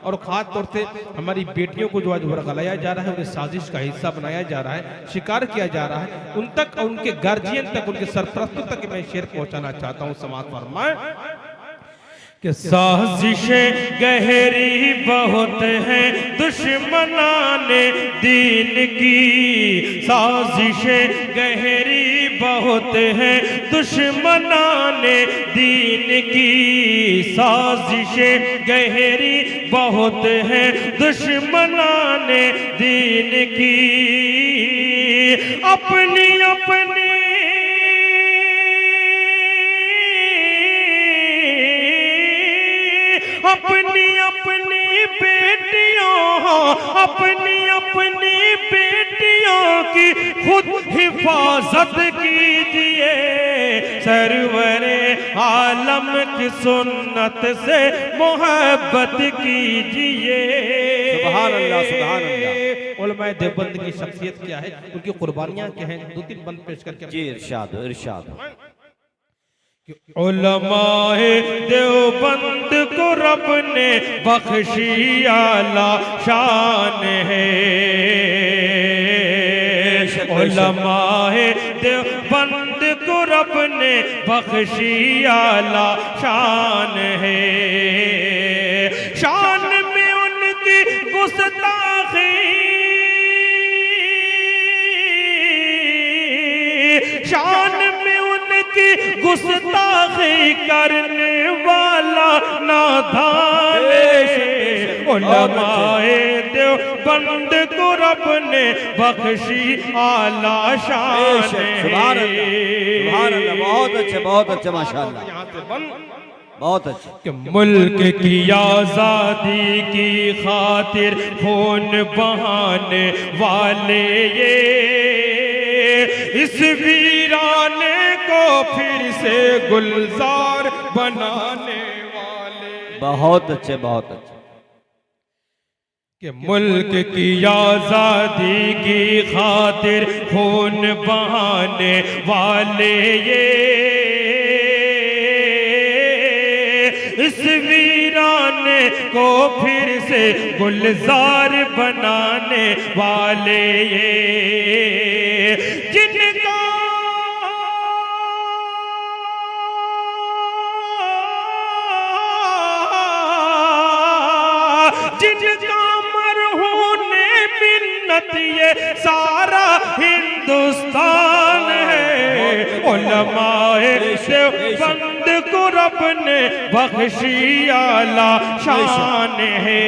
और खास तौर से हमारी बेटियों को जो आज वर्गलाया जा रहा है, उन्हें साजिश का हिस्सा बनाया जा रहा है, शिकार किया जा रहा है, उन तक और उनके गार्जियन तक, उनके सरपरस्तों तक मैं शेर पहुंचाना चाहता हूं। समाज फरमाए कि साजिशें गहरी बहुत हैं दुश्मनाने दीन की, साजिशें गहरी बहुत हैं दुश्मनाने दीन की, साजिशें गहरी बहुत हैं दुश्मनाने दीन की। अपनी अपनी अपनी अपनी बेटियों, अपनी अपनी बेटियों की खुद हिफाजत कीजिए, सरवरे आलम की सुन्नत से मोहब्बत कीजिए। सुभान अल्लाह, सुभान अल्लाह। उलमाए देवबंद की शख्सियत क्या है, उनकी कुर्बानियां क्या हैं, 2-3 बंद पेश करके जी इरशाद इरशाद। उलमाए देवबंद को रब ने बख्शी आला शान है, उलमाए देवबंद को रब ने बख्शी आला शान है। शान में उनकी गुस्ताखी, शान में उनकी गुस्ताखी करने वाला नादान है। उलमाए देवबंद को रब ने बख्शी आला शान है। सुभान अल्लाह, सुभान अल्लाह। बहुत अच्छे, बहुत अच्छे, माशाअल्लाह, यहाँ से बंद। बहुत अच्छे। कि मुल्क की आजादी की खातिर खून बहाने वाले ये, इस वीराने को फिर से गुलजार बनाने वाले। बहुत अच्छे, बहुत अच्छे। कि मुल्क की आजादी की खातिर खून बहाने वाले ये, इस वीराने को फिर से गुलजार बनाने वाले ये, जिनका जिनका मरहूने मिन्नत ये सारा हिंदुस्तान है। उलमाए देवबंद को रब ने बख्शी आला शान है।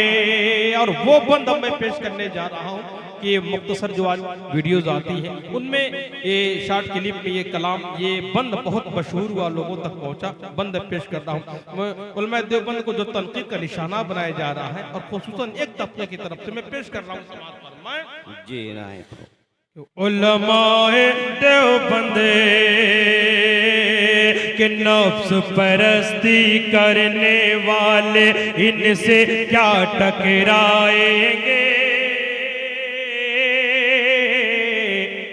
और वो बंद अब मैं पेश करने जा रहा हूँ कि मुख्तसर जो आज वीडियोज आती हैं उनमें ये शॉर्ट क्लिप में ये कलाम, ये बंद बहुत मशहूर हुआ, लोगों तक पहुँचा, बंद पेश करता हूँ। उलमाए देवबंद को जो तनकीद का निशाना बनाया जा रहा है और खुसूसन एक तबके की तरफ से मैं पेश कर रहा हूँ। समाज फरमाए जी नहीं। उलमाए देवबंद के नफ्स परस्ती करने वाले इनसे क्या टकराएंगे।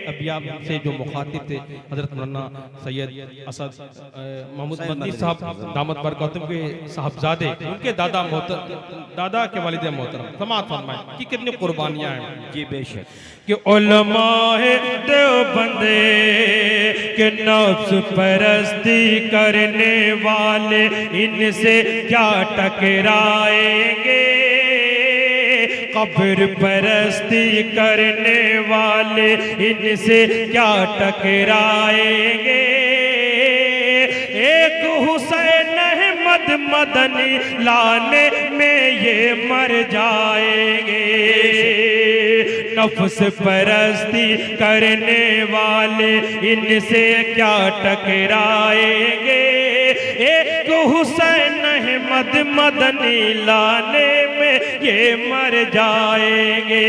अभी आप से जो मुखातिब थे हजरत मौलाना सैयद असद महमूद मदनी साहब दामत बरकतुम के साहबजादे, उनके दादा के वालिद मोहतरम, समाअत फरमाएं कि कितनी कुर्बानियां हैं। जी बेशक। कि उलमाए देवबंद के नफ्स परस्ती करने वाले इनसे क्या टकराएंगे। कब्र परस्ती करने वाले इनसे क्या टकराएंगे। एक हुसैन अहमद मदनी लाने में ये मर जाएंगे। नफ्स परस्ती करने वाले इनसे क्या टकराएंगे। एक हुसैन अहमद मदनी लाने में ये मर जाएंगे।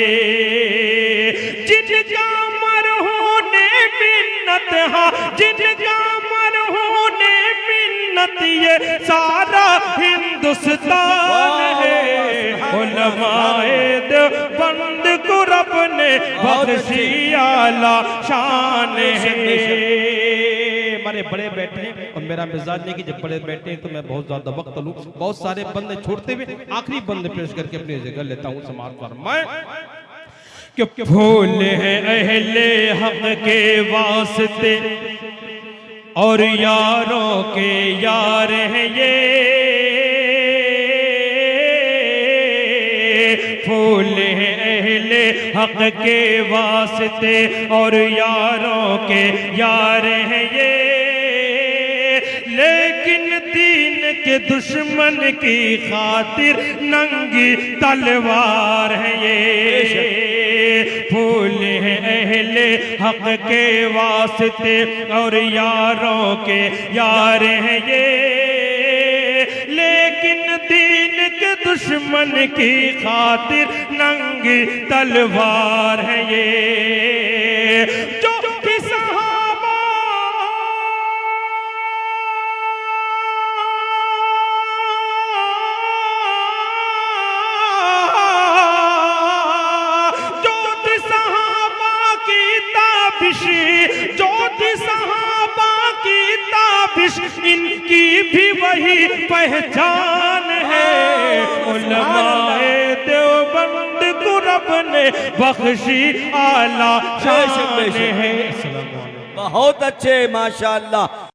जिनका मरहूने मिन्नत, हाँ जिनका मरहूने मिन्नत ये सारा हिंदुस्तान है। उलमाए देवबंद को रब ने बख्शी आला शान है। हमारे बड़े बैठे हैं और मेरा मिजाज नहीं कि जब बड़े बैठे हैं तो मैं बहुत ज्यादा वक्त लूं। बहुत सारे बंदे छोड़ते हुए आखिरी बंदे पेश करके अपनी जगह लेता हूं। समाअत फरमाएं कि फूल है अहले हक के वास्ते और यारों के यार हैं ये, फूल है अहले हक के वास्ते और यारों के यार हैं ये, लेकिन दीन के दुश्मन की खातिर नंगी तलवार है ये। फूल है अहले हक के वास्ते और यारों के यार हैं ये, लेकिन दीन के दुश्मन की खातिर नंगी तलवार है ये। जो कि सहाबा ज्योति सहाबा की ताबिश इनकी भी वही पहचान है। उलमाए देवबंद को रब ने बख्शी आला शान है। बहुत अच्छे माशाअल्लाह।